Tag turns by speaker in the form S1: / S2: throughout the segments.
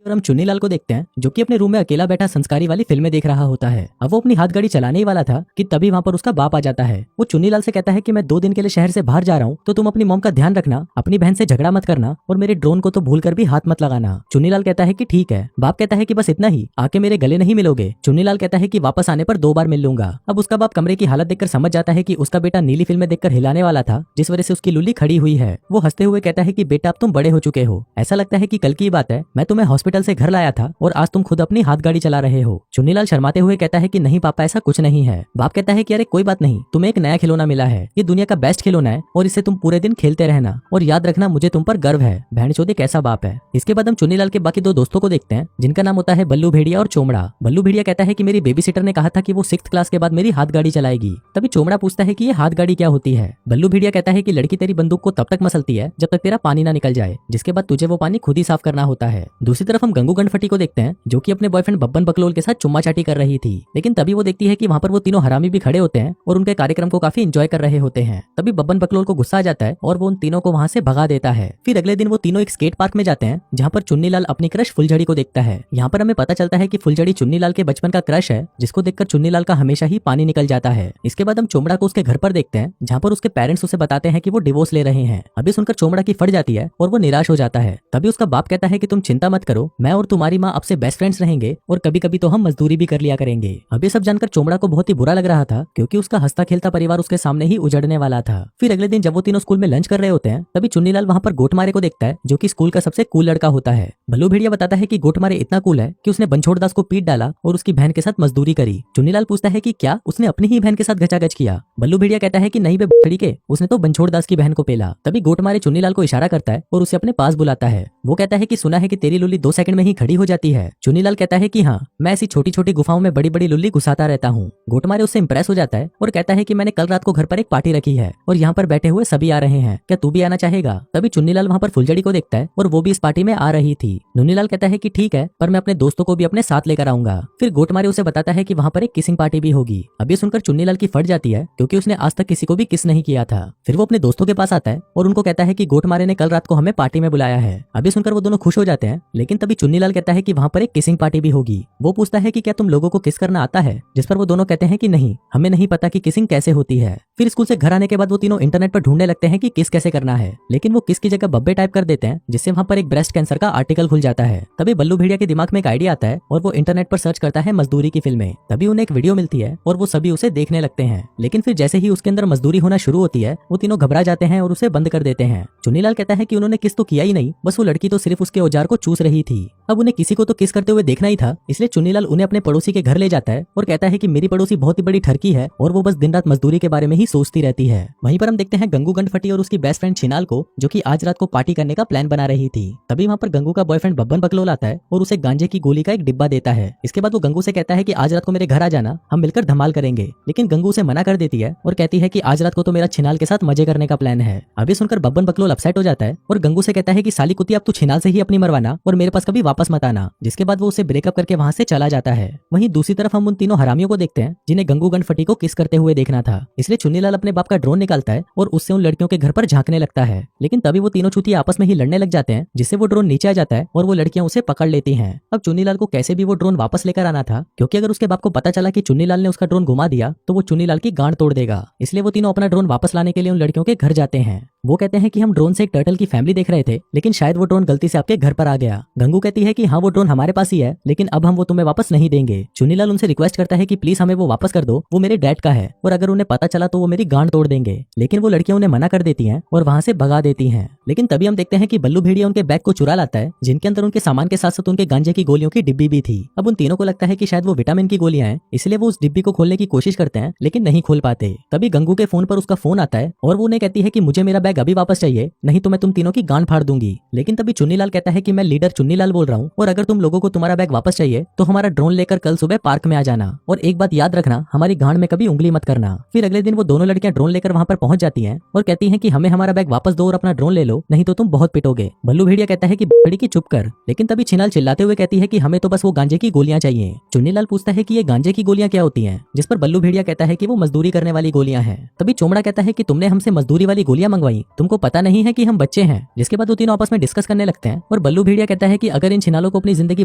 S1: और हम चुन्नीलाल को देखते हैं जो कि अपने रूम में अकेला बैठा संस्कारी वाली फिल्में देख रहा होता है। अब वो अपनी हाथ गाड़ी चलाने ही वाला था कि तभी वहाँ पर उसका बाप आ जाता है। वो चुन्नीलाल से कहता है कि मैं 2 दिन के लिए शहर से बाहर जा रहा हूँ, तो तुम अपनी मॉम का ध्यान रखना, अपनी बहन से झगड़ा मत करना और मेरे ड्रोन को तो भूल कर भी हाथ मत लगाना। चुन्नीलाल कहता है कि ठीक है। बाप कहता है कि बस इतना ही, आके मेरे गले नहीं मिलोगे। चुन्नीलाल कहता है कि वापस आने पर 2 बार मिल लूंगा। अब उसका बाप कमरे की हालत देखकर समझ जाता है कि उसका बेटा नीली फिल्में देखकर हिलाने वाला था, जिस वजह से उसकी लुल्ली खड़ी हुई है। वो हंसते हुए कहता है कि बेटा अब तुम बड़े हो चुके हो, ऐसा लगता है कि कल की बात है, मैं तुम्हें हॉस्पिटल से घर लाया था और आज तुम खुद अपनी हाथ गाड़ी चला रहे हो। चुन्नीलाल शर्माते हुए कहता है कि नहीं पापा, ऐसा कुछ नहीं है। बाप कहता है कि अरे कोई बात नहीं, तुम्हें एक नया खिलौना मिला है, ये दुनिया का बेस्ट खिलौना है और इसे तुम पूरे दिन खेलते रहना और याद रखना मुझे तुम पर गर्व है। बहनचोद कैसा बाप है। इसके बाद हम चुन्नीलाल के बाकी 2 दोस्तों को देखते हैं जिनका नाम होता है बल्लू भेड़िया और चोमड़ा। बल्लू भेड़िया कहता है कि मेरी बेबी सिटर ने कहा था कि वो 6th क्लास के बाद मेरी हाथ गाड़ी चलाएगी। तभी चोमड़ा पूछता है कि ये हाथ गाड़ी क्या होती है। बल्लू भेड़िया कहता है कि लड़की तेरी बंदूक को तब तक मसलती है जब तक तेरा पानी ना निकल जाए, जिसके बाद तुझे वो पानी खुद ही साफ करना होता है। दूसरी तरफ हम गंगू गणफटी को देखते हैं जो कि अपने बॉयफ्रेंड बब्बन बकलोल के साथ चुम्मा चाटी कर रही थी, लेकिन तभी वो देखती है कि वहाँ पर वो तीनों हरामी भी खड़े होते हैं और उनके कार्यक्रम को काफी एंजॉय कर रहे होते हैं। तभी बब्बन बकलोल को गुस्सा आ जाता है और वो उन तीनों को वहाँ से भगा देता है। फिर अगले दिन वो तीनों एक स्केट पार्क में जाते हैं जहाँ पर चुन्नीलाल अपनी क्रश फुलझड़ी को देखता है। यहाँ पर हमें पता चलता है कि फुलझड़ी चुन्नीलाल के बचपन का क्रश है, जिसको देखकर चुन्नीलाल का हमेशा ही पानी निकल जाता है। इसके बाद हम चोमड़ा को उसके घर पर देखते हैं जहाँ पर उसके पेरेंट्स उसे बताते हैं कि वो डिवोर्स ले रहे हैं। अभी सुनकर चोमड़ा की फट जाती है और वो निराश हो जाता है। तभी उसका बाप कहता है कि तुम चिंता मत करो, मैं और तुम्हारी माँ अब से बेस्ट फ्रेंड्स रहेंगे और कभी कभी तो हम मजदूरी भी कर लिया करेंगे। अब ये सब जानकर चोमड़ा को बहुत ही बुरा लग रहा था क्योंकि उसका हंसता खेलता परिवार उसके सामने ही उजड़ने वाला था। फिर अगले दिन जब वो तीनों स्कूल में लंच कर रहे होते हैं तभी चुन्नीलाल वहाँ पर गोटमारे को देखता है जो कि स्कूल का सबसे कूल लड़का होता है। बल्लू भेड़िया बताता है कि गोटमारे इतना कूल है कि उसने बनछोड़ दास को पीट डाला और उसकी बहन के साथ मजदूरी करी। चुन्नीलाल पूछता है कि क्या उसने अपनी ही बहन के साथ गचागच किया। बल्लू भेड़िया कहता है कि नहीं बे तरीके, उसने तो बनछोड़ दास की बहन को पेला। तभी गोटमारे चुन्नीलाल को इशारा करता है और उसे अपने पास बुलाता है। वो कहता है कि सुना है कि तेरी लुल्ली 2 सेकंड में ही खड़ी हो जाती है। चुन्नीलाल कहता है कि हाँ, मैं ऐसी छोटी छोटी गुफाओं में बड़ी बड़ी लुल्ली घुसाता रहता हूँ। गोटमारे उससे इंप्रेस हो जाता है और कहता है कि मैंने कल रात को घर पर एक पार्टी रखी है और यहाँ पर बैठे हुए सभी आ रहे हैं, क्या तू भी आना चाहेगा। तभी चुन्नीलाल वहाँ पर फुलझड़ी को देखता है और वो भी इस पार्टी में आ रही थी। नुन्नीलाल कहता है कि ठीक है, पर मैं अपने दोस्तों को भी अपने साथ लेकर आऊंगा। फिर गोटमारे उसे बताता है कि वहाँ पर एक किसिंग पार्टी भी होगी। अब ये सुनकर चुन्नीलाल की फट जाती है क्योंकि उसने आज तक किसी को भी किस नहीं किया था। फिर वो अपने दोस्तों के पास आता है और उनको कहता है कि गोटमारे ने कल रात को हमें पार्टी में बुलाया है। अभी सुनकर वो दोनों खुश हो जाते हैं, लेकिन तभी चुन्नीलाल कहता है कि वहाँ पर एक किसिंग पार्टी भी होगी। वो पूछता है कि क्या तुम लोगों को किस करना आता है, जिस पर वो दोनों कहते हैं कि नहीं, हमें नहीं पता कि किसिंग कैसे होती है। फिर स्कूल से घर आने के बाद वो तीनों इंटरनेट पर ढूंढने लगते हैं कि किस कैसे करना है, लेकिन वो किस की जगह बब्बे टाइप कर देते हैं, जिससे वहाँ पर एक ब्रेस्ट कैंसर का आर्टिकल खुल जाता है। तभी बल्लू भेड़िया के दिमाग में एक आइडिया आता है और वो इंटरनेट पर सर्च करता है मजदूरी की फिल्में। तभी उन्हें एक वीडियो मिलती है और वो सभी उसे देखने लगते हैं, लेकिन फिर जैसे ही उसके अंदर मजदूरी होना शुरू होती है वो तीनों घबरा जाते हैं और उसे बंद कर देते हैं। चुन्नीलाल कहता है कि उन्होंने किस तो किया ही नहीं, बस वो लड़की तो सिर्फ उसके औजार को चूस रही थी। अब उन्हें किसी को तो किस करते हुए देखना ही था, इसलिए चुन्नीलाल उन्हें अपने पड़ोसी के घर ले जाता है और कहता है कि मेरी पड़ोसी बहुत ही बड़ी ठरकी है और वो बस दिन रात मजदूरी के बारे में ही सोचती रहती है। वहीं पर हम देखते हैं गंगू गंडफटी और उसकी बेस्ट फ्रेंड छिनाल को, जो कि आज रात को पार्टी करने का प्लान बना रही थी। तभी वहाँ पर गंगू का बॉयफ्रेंड बब्बन बकलोल आता है और उसे गांजे की गोली का एक डिब्बा देता है। इसके बाद वो गंगू से कहता है कि आज रात को मेरे घर आ जाना, हम मिलकर धमाल करेंगे, लेकिन गंगू उसे मना कर देती है और कहती है कि आज रात को तो मेरा छिनाल के साथ मजे करने का प्लान है। अभी सुनकर बब्बन बकलोल अपसेट हो जाता है और गंगू से कहता है कि साली कुत्ती, अब तू छिनाल से ही अपनी मरवाना और मेरे पास कभी वापस मत आना। जिसके बाद वो उसे ब्रेकअप करके वहाँ से चला जाता है। वहीं दूसरी तरफ हम उन तीनों हरामियों को देखते हैं जिन्हें गंगू गणफटी को किस करते हुए देखना था, इसलिए चुन्नीलाल अपने बाप का ड्रोन निकालता है और उससे उन लड़कियों के घर पर झांकने लगता है। लेकिन तभी वो तीनों चूतिया आपस में ही लड़ने लग जाते हैं, जिससे वो ड्रोन नीचे आ जाता है और वो लड़कियां उसे पकड़ लेती हैं। अब चुन्नीलाल को कैसे भी वो ड्रोन वापस लेकर आना था, क्योंकि अगर उसके बाप को पता चला कि चुन्नीलाल ने उसका ड्रोन घुमा दिया तो वो चुन्नीलाल की गांड तोड़ देगा। इसलिए वो तीनों अपना ड्रोन वापस लाने के लिए उन लड़कियों के घर जाते हैं। वो कहते हैं कि हम ड्रोन से एक टर्टल की फैमिली देख रहे थे, लेकिन शायद वो ड्रोन गलती से आपके घर पर आ गया। गंगू कहती है कि हाँ, वो ड्रोन हमारे पास ही है, लेकिन अब हम वो तुम्हें वापस नहीं देंगे। चुन्नीलाल उनसे रिक्वेस्ट करता है कि प्लीज हमें वो वापस कर दो, वो मेरे डैड का है और अगर उन्हें पता चला तो वो मेरी गांड तोड़ देंगे। लेकिन वो लड़कियां उन्हें मना कर देती हैं और वहां से भगा देती हैं। लेकिन तभी हम देखते हैं कि बल्लू भेड़िया उनके बैग को चुरा लाता है, जिनके अंदर उनके सामान के साथ साथ उनके गांजे की गोलियों की डिब्बी भी थी। अब उन तीनों को लगता है कि शायद वो विटामिन की गोलियां हैं, इसलिए वो उस डिब्बी को खोलने की कोशिश करते हैं, लेकिन नहीं खोल पाते। तभी गंगू के फोन पर उसका फोन आता है और वो उन्हें कहती है कि मुझे मेरा बैग अभी वापस चाहिए, नहीं तो मैं तुम तीनों की गांड फाड़ दूंगी। लेकिन तभी चुन्नीलाल कहता है कि मैं लीडर चुन्नीलाल बोल रहा हूँ और अगर तुम लोगों को तुम्हारा बैग वापस चाहिए तो हमारा ड्रोन लेकर कल सुबह पार्क में आ जाना, और एक बात याद रखना, हमारी गांड में कभी उंगली मत करना। फिर अगले दिन वो दोनों लड़कियां ड्रोन लेकर वहां पर पहुंच जाती हैं और कहती हैं कि हमें हमारा बैग वापस दो और अपना ड्रोन ले लो, नहीं तो तुम बहुत पिटोगे। बल्लू भेड़िया कहता है कि बड़ी की चुप कर, लेकिन तभी छिनाल चिल्लाते हुए कहती है कि हमें तो बस वो गांजे की गोलियां चाहिए। चुन्नीलाल पूछता है कि ये गांजे की गोलियां क्या होती हैं, जिस पर बल्लू भेड़िया कहता है कि वो मजदूरी करने वाली गोलियां हैं। तभी चोमड़ा कहता है कि तुमने हमसे मजदूरी वाली गोलियां मंगवाई, तुमको पता नहीं है कि हम बच्चे हैं। जिसके बाद वो तीनों आपस में डिस्कस करने लगते हैं और बल्लू भेड़िया कहता है कि अगर इन इन छिनालों को अपनी जिंदगी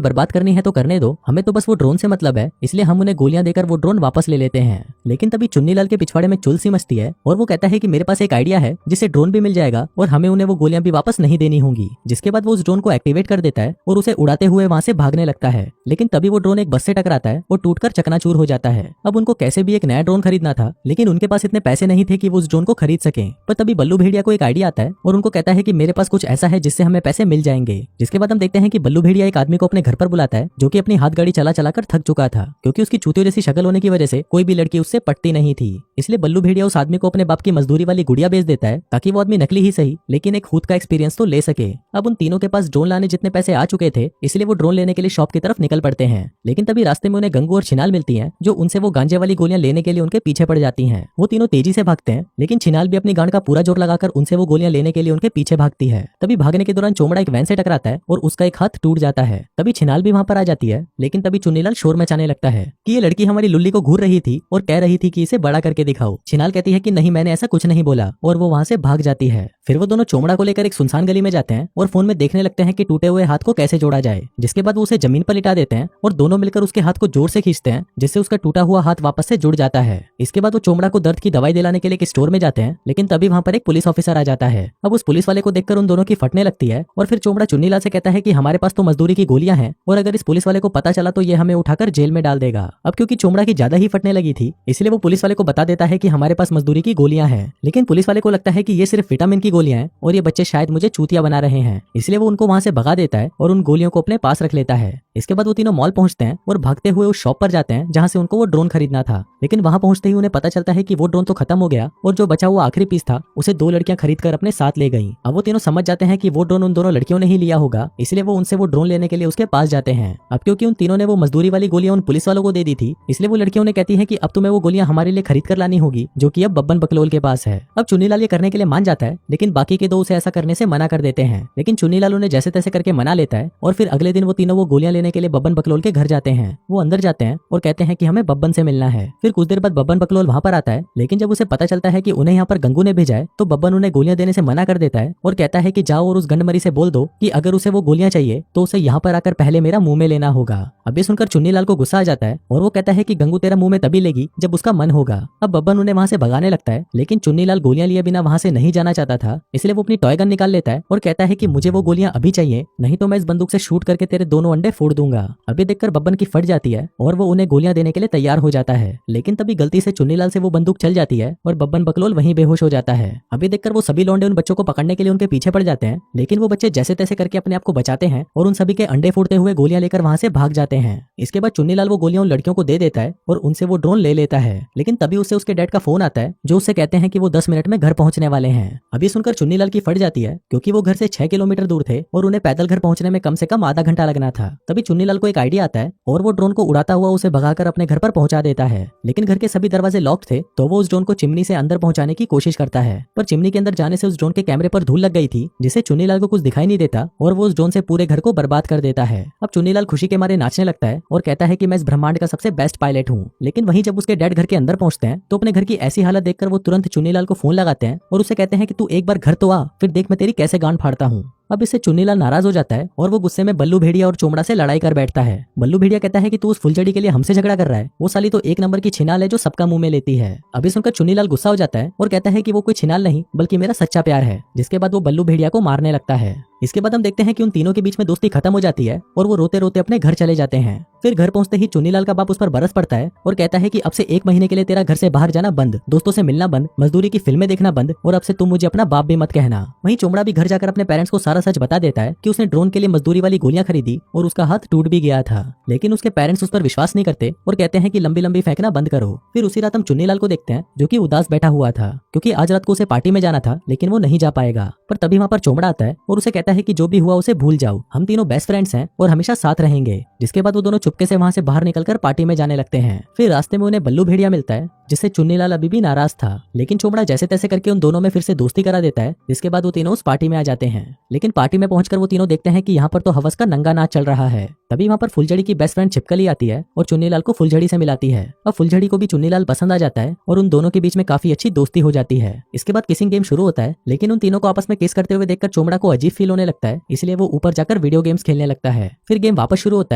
S1: बर्बाद करनी है तो करने दो, हमें तो बस वो ड्रोन से मतलब है, इसलिए हम उन्हें गोलियां देकर वो ड्रोन वापस ले लेते हैं। लेकिन तभी चुन्नीलाल के पिछवाड़े में चुल सी मचती है और वो कहता है कि मेरे पास एक आइडिया है जिससे ड्रोन भी मिल जाएगा और हमें उन्हें वो गोलियां भी वापस नहीं देनी होंगी। जिसके बाद वो उस ड्रोन को एक्टिवेट कर देता है और उसे उड़ाते हुए वहां से भागने लगता है। लेकिन तभी वो ड्रोन एक बस से टकराता है और टूटकर चकनाचूर हो जाता है। अब उनको कैसे भी एक नया ड्रोन खरीदना था, लेकिन उनके पास इतने पैसे नहीं थे कि वो उस ड्रोन को खरीद सके। पर तभी बल्लू भेड़िया को एक आइडिया आता है और उनको कहता है कि मेरे पास कुछ ऐसा है जिससे हमें पैसे मिल जाएंगे। जिसके बाद हम देखते हैं कि बल्लू भेड़िया एक आदमी को अपने घर पर बुलाता है जो कि अपनी हाथ गाड़ी चला चला कर थक चुका था, क्योंकि उसकी चूतियों जैसी शक्ल होने की वजह से कोई भी लड़की उससे पटती नहीं थी। इसलिए बल्लू भेड़िया उस आदमी को अपने बाप की मजदूरी वाली गुड़िया बेच देता है ताकि वो आदमी नकली ही सही लेकिन एक खुद का एक्सपीरियंस तो ले सके। अब उन तीनों के पास ड्रोन लाने जितने पैसे आ चुके थे, इसलिए वो ड्रोन लेने के लिए शॉप की तरफ निकल पड़ते हैं। लेकिन तभी रास्ते में उन्हें गंगू और छिनाल मिलती हैं जो उनसे वो गांजे वाली गोलियां लेने के लिए उनके पीछे पड़ जाती हैं। वो तीनों तेजी से भागते हैं, लेकिन छिनाल भी अपनी गांड का पूरा जोर लगाकर उनसे वो गोलियां लेने के लिए उनके पीछे भागती है। तभी भागने के दौरान चोमड़ा एक वैन से टकराता है और उसका एक हाथ टूट जाता है। तभी छिनाल भी वहां पर आ जाती है, लेकिन तभी चुन्नीलाल शोर मचाने लगता है कि ये लड़की हमारी लुल्ली को घूर रही थी और कह रही थी कि इसे बड़ा करके दिखाओ। छिनाल कहती है कि नहीं, मैंने ऐसा कुछ नहीं बोला, और वो वहां से भाग जाती है। फिर वो दोनों चोमड़ा को लेकर एक सुनसान गली में जाते हैं और फोन में देखने लगते हैं कि टूटे हुए हाथ को कैसे जोड़ा जाए। जिसके बाद वो उसे जमीन पर लिटा देते हैं और दोनों मिलकर उसके हाथ को जोर से खींचते हैं, जिससे उसका टूटा हुआ हाथ वापस से जुड़ जाता है। इसके बाद वो चोमड़ा को दर्द की दवाई दिलाने के लिए एक स्टोर में जाते हैं, लेकिन तभी वहां पर एक पुलिस ऑफिसर आ जाता है। अब उस पुलिस वाले को देखकर उन दोनों की फटने लगती है और फिर चोमड़ा चुन्नीलाल से कहता है कि हमारे पास तो मजदूरी की गोलियां हैं और अगर इस पुलिस वाले को पता चला तो ये हमें उठाकर जेल में डाल देगा। अब क्योंकि चोमड़ा की ज्यादा ही फटने लगी थी, इसलिए वो पुलिस वाले को बता देता है कि हमारे पास मजदूरी की गोलियां हैं। लेकिन पुलिस वाले को लगता है कि ये सिर्फ विटामिन की गोलियां हैं और ये बच्चे शायद मुझे चूतिया बना रहे हैं, इसलिए वो उनको वहां से भगा देता है और उन गोलियों को अपने पास रख लेता है। इसके बाद वो तीनों मॉल पहुंचते हैं और भागते हुए उस शॉप पर जाते हैं जहां से उनको वो ड्रोन खरीदना था। लेकिन वहां पहुंचते ही उन्हें पता चलता है कि वो ड्रोन तो खत्म हो गया और जो बचा हुआ आखिरी पीस था उसे दो लड़कियां खरीद कर अपने साथ ले गई। अब वो तीनों समझ जाते हैं कि वो ड्रोन उन दोनों लड़कियों ने ही लिया होगा, इसलिए वो उनसे वो ड्रोन लेने के लिए उसके पास जाते हैं। अब क्योंकि उन तीनों ने वो मजदूरी वाली गोलियां उन पुलिस वालों को दे दी थी, इसलिए वो लड़कियों ने कहती है कि अब तुम्हें वो गोलियां हमारे लिए खरीद कर लानी होगी, जो कि अब बब्बन बकलोल के पास है। अब चुन्नीलाल ये करने के लिए मान जाता है, लेकिन बाकी के दो उसे ऐसा करने से मना कर देते हैं। लेकिन चुन्नीलाल उन्हें जैसे तैसे करके मना लेता है और फिर अगले दिन वो तीनों वो गोलियां लेने के लिए बब्बन बकलोल के घर जाते हैं। वो अंदर जाते हैं और कहते हैं कि हमें बब्बन से मिलना है। फिर कुछ देर बाद बब्बन बकलोल वहां पर आता है, लेकिन जब उसे पता चलता है कि उन्हें यहाँ पर गंगू ने भेजा है तो बब्बन उन्हें गोलियां देने से मना कर देता है और कहता है कि जाओ और उस गंडमरी से बोल दो कि अगर उसे वो गोलियां चाहिए तो उसे यहाँ पर आकर पहले मेरा मुंह में लेना होगा। अब ये सुनकर चुन्नीलाल को गुस्सा आ जाता है और वो कहता है कि गंगू तेरा मुंह में तभी लेगी जब उसका मन होगा। अब बब्बन उन्हें वहां से भगाने लगता है, लेकिन चुन्नीलाल गोलियां लिए बिना वहां से नहीं जाना चाहता था, इसलिए वो अपनी टॉय गन निकाल लेता है और कहता है कि मुझे वो गोलियां अभी चाहिए, नहीं तो मैं इस बंदूक से शूट करके तेरे दोनों अंडे फोड़ दूंगा। अभी देखकर बब्बन की फट जाती है और वो उन्हें गोलियां देने के लिए तैयार हो जाता है, लेकिन तभी गलती से चुन्नीलाल से वो बंदूक चल जाती है और बब्बन बकलोल वहीं बेहोश हो जाता है। अभी देखकर वो सभी लौंडे उन बच्चों को पकड़ने के लिए उनके पीछे पड़ जाते हैं, लेकिन वो बच्चे जैसे तैसे करके अपने आप को बचाते हैं और उन सभी के अंडे फोड़ते हुए गोलियां लेकर वहां से भाग जाते हैं। इसके बाद चुन्नीलाल वो गोलियां उन लड़कियों को दे देता है और उनसे वो ड्रोन ले लेता है, लेकिन तभी उससे उसके डैड का फोन आता है जो उससे कहते हैं कि वो 10 मिनट में घर पहुंचने वाले हैं। अभी सुनकर चुन्नीलाल की फट जाती है, क्योंकि वो घर से 6 किलोमीटर दूर थे और उन्हें पैदल घर पहुंचने में कम से कम आधा घंटा लगना था। तभी चुन्नीलाल को एक आइडिया आता है और वो ड्रोन को उड़ाता हुआ उसे भगाकर अपने घर पर पहुंचा देता है। लेकिन घर के सभी दरवाजे लॉक थे, तो वो उस ड्रोन को चिमनी से अंदर पहुंचाने की कोशिश करता है, पर चिमनी के अंदर जाने से उस ड्रोन के कैमरे पर धूल लग गई थी, जिससे चुन्नीलाल को कुछ दिखाई नहीं देता और वो उस ड्रोन से पूरे घर को बर्बाद कर देता है। अब चुन्नीलाल खुशी के मारे नाचने लगता है और कहता है कि मैं इस ब्रह्मांड का सबसे बेस्ट पायलट हूँ। लेकिन वहीं जब उसके डैड घर के अंदर पहुंचते हैं तो अपने घर की ऐसी हालत देखकर वो तुरंत चुन्नीलाल को फोन लगाते हैं और उसे कहते हैं कि तू एक बार घर तो आ, फिर देख मैं तेरी कैसे गांड फाड़ता हूँ। अब इससे चुन्नीलाल नाराज हो जाता है और वो गुस्से में बल्लू भेड़िया और चोमड़ा से लड़ाई कर बैठता है। बल्लू भेड़िया कहता है कि तू उस फुलझड़ी के लिए हमसे झगड़ा कर रहा है, वो साली तो एक नंबर की छिनाल है जो सबका मुंह में लेती है। अभी सुनकर चुन्नीलाल गुस्सा हो जाता है और कहता है कि वो कोई छिनाल नहीं बल्कि मेरा सच्चा प्यार है। जिसके बाद वो बल्लू भेड़िया को मारने लगता है। इसके बाद हम देखते हैं कि उन तीनों के बीच में दोस्ती खत्म हो जाती है और वो रोते रोते अपने घर चले जाते हैं। फिर घर पहुंचते ही चुन्नीलाल का बाप उस पर बरस पड़ता है और कहता है कि अब से 1 महीने के लिए तेरा घर से बाहर जाना बंद, दोस्तों से मिलना बंद, मजदूरी की फिल्में देखना बंद और अब से तुम मुझे अपना बाप भी मत कहना। वहीं चोमड़ा भी घर जाकर अपने पेरेंट्स को सारा सच बता देता है कि उसने ड्रोन के लिए मजदूरी वाली गोलियां खरीदी और उसका हाथ टूट भी गया था। लेकिन उसके पेरेंट्स उस पर विश्वास नहीं करते और कहते हैं कि लंबी लंबी फेंकना बंद करो। फिर उसी रात हम चुन्नीलाल को देखते हैं जो कि उदास बैठा हुआ था, क्योंकि आज रात को उसे पार्टी में जाना था लेकिन वो नहीं जा पाएगा। पर तभी वहां पर चोमड़ा आता है और उसे कहता है कि जो भी हुआ उसे भूल जाओ, हम तीनों बेस्ट फ्रेंड्स हैं और हमेशा साथ रहेंगे। जिसके बाद वो दोनों चुपके से वहां से बाहर निकलकर पार्टी में जाने लगते हैं। फिर रास्ते में उन्हें बल्लू भेड़िया मिलता है, जिससे चुन्नीलाल अभी भी नाराज था, लेकिन चोमड़ा जैसे तैसे करके उन दोनों में फिर से दोस्ती करा देता है। जिसके बाद वो तीनों उस पार्टी में आ जाते हैं। लेकिन पार्टी में पहुंचकर वो तीनों देखते हैं कि यहाँ पर तो हवस का नंगा नाच चल रहा है। तभी वहाँ पर फुलझड़ी की बेस्ट फ्रेंड छिपकली आती है और चुन्नीलाल को फुलझड़ी से मिलाती है। अब फुलझड़ी को भी चुन्नीलाल पसंद आ जाता है और उन दोनों के बीच में काफी अच्छी दोस्ती हो जाती है। इसके बाद किसिंग गेम शुरू होता है, लेकिन उन तीनों को आपस में किस करते हुए देखकर चोमड़ा को अजीब फील होने लगता है, इसलिए वो ऊपर जाकर वीडियो गेम्स खेलने लगता है। फिर गेम वापस शुरू होता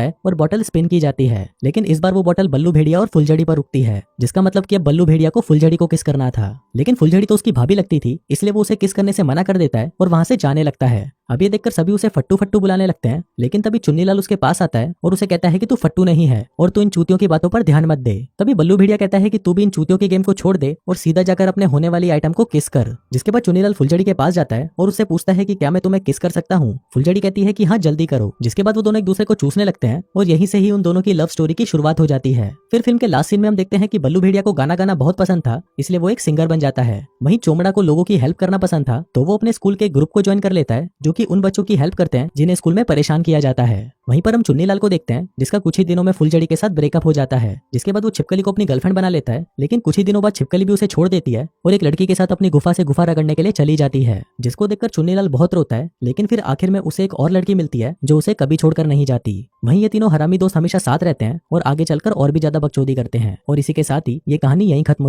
S1: है और बॉटल स्पिन की जाती है, लेकिन इस बार वो बॉटल बल्लू भेड़िया और फुलझड़ी पर रुकती है, जिसका मतलब कि अब बल्लू भेड़िया को फुलझड़ी को किस करना था। लेकिन फुलझड़ी तो उसकी भाभी लगती थी, इसलिए वो उसे किस करने से मना कर देता है और वहां से जाने लगता है। अब ये देखकर सभी उसे फट्टू फट्टू बुलाने लगते हैं, लेकिन तभी चुन्नीलाल उसके पास आता है और उसे कहता है कि तू फट्टू नहीं है और तू इन चूतियों की बातों पर ध्यान मत दे। तभी बल्लू भेड़िया कहता है कि तू भी इन चूतियों के गेम को छोड़ दे और सीधा जाकर अपने होने वाली आइटम को किस कर। जिसके बाद चुन्नीलाल फुलझड़ी के पास जाता है और उससे पूछता है कि क्या मैं तुम्हें किस कर सकता हूँ। फुलझड़ी कहती है कि हाँ जल्दी करो। जिसके बाद वो दोनों एक दूसरे को चूसने लगते हैं और यहीं से ही उन दोनों की लव स्टोरी की शुरुआत हो जाती है। फिर फिल्म के लास्ट सीन में हम देखते हैं कि बल्लू भेड़िया को गाना गाना बहुत पसंद था, इसलिए वो एक सिंगर बन जाता है। वहीं चोमड़ा को लोगों की हेल्प करना पसंद था, तो वो अपने स्कूल के ग्रुप को ज्वाइन कर लेता है, जो कि उन बच्चों की हेल्प करते हैं जिन्हें स्कूल में परेशान किया जाता है। वहीं पर हम चुन्नीलाल को देखते हैं, जिसका कुछ ही दिनों में फुलझड़ी के साथ ब्रेकअप हो जाता है। जिसके बाद वो छिपकली को अपनी गर्लफ्रेंड बना लेता है, लेकिन कुछ ही दिनों बाद छिपकली भी उसे छोड़ देती है और एक लड़की के साथ अपनी गुफा से गुफा रगड़ने के लिए चली जाती है, जिसको देखकर चुन्नीलाल बहुत रोता है। लेकिन फिर आखिर में उसे एक और लड़की मिलती है जो उसे कभी छोड़कर नहीं जाती। वहीं ये तीनों हरामी दोस्त हमेशा साथ रहते हैं और आगे चलकर और भी ज्यादा बकचोदी करते हैं। और इसी के साथ ही ये कहानी यहीं खत्म हो जाती है।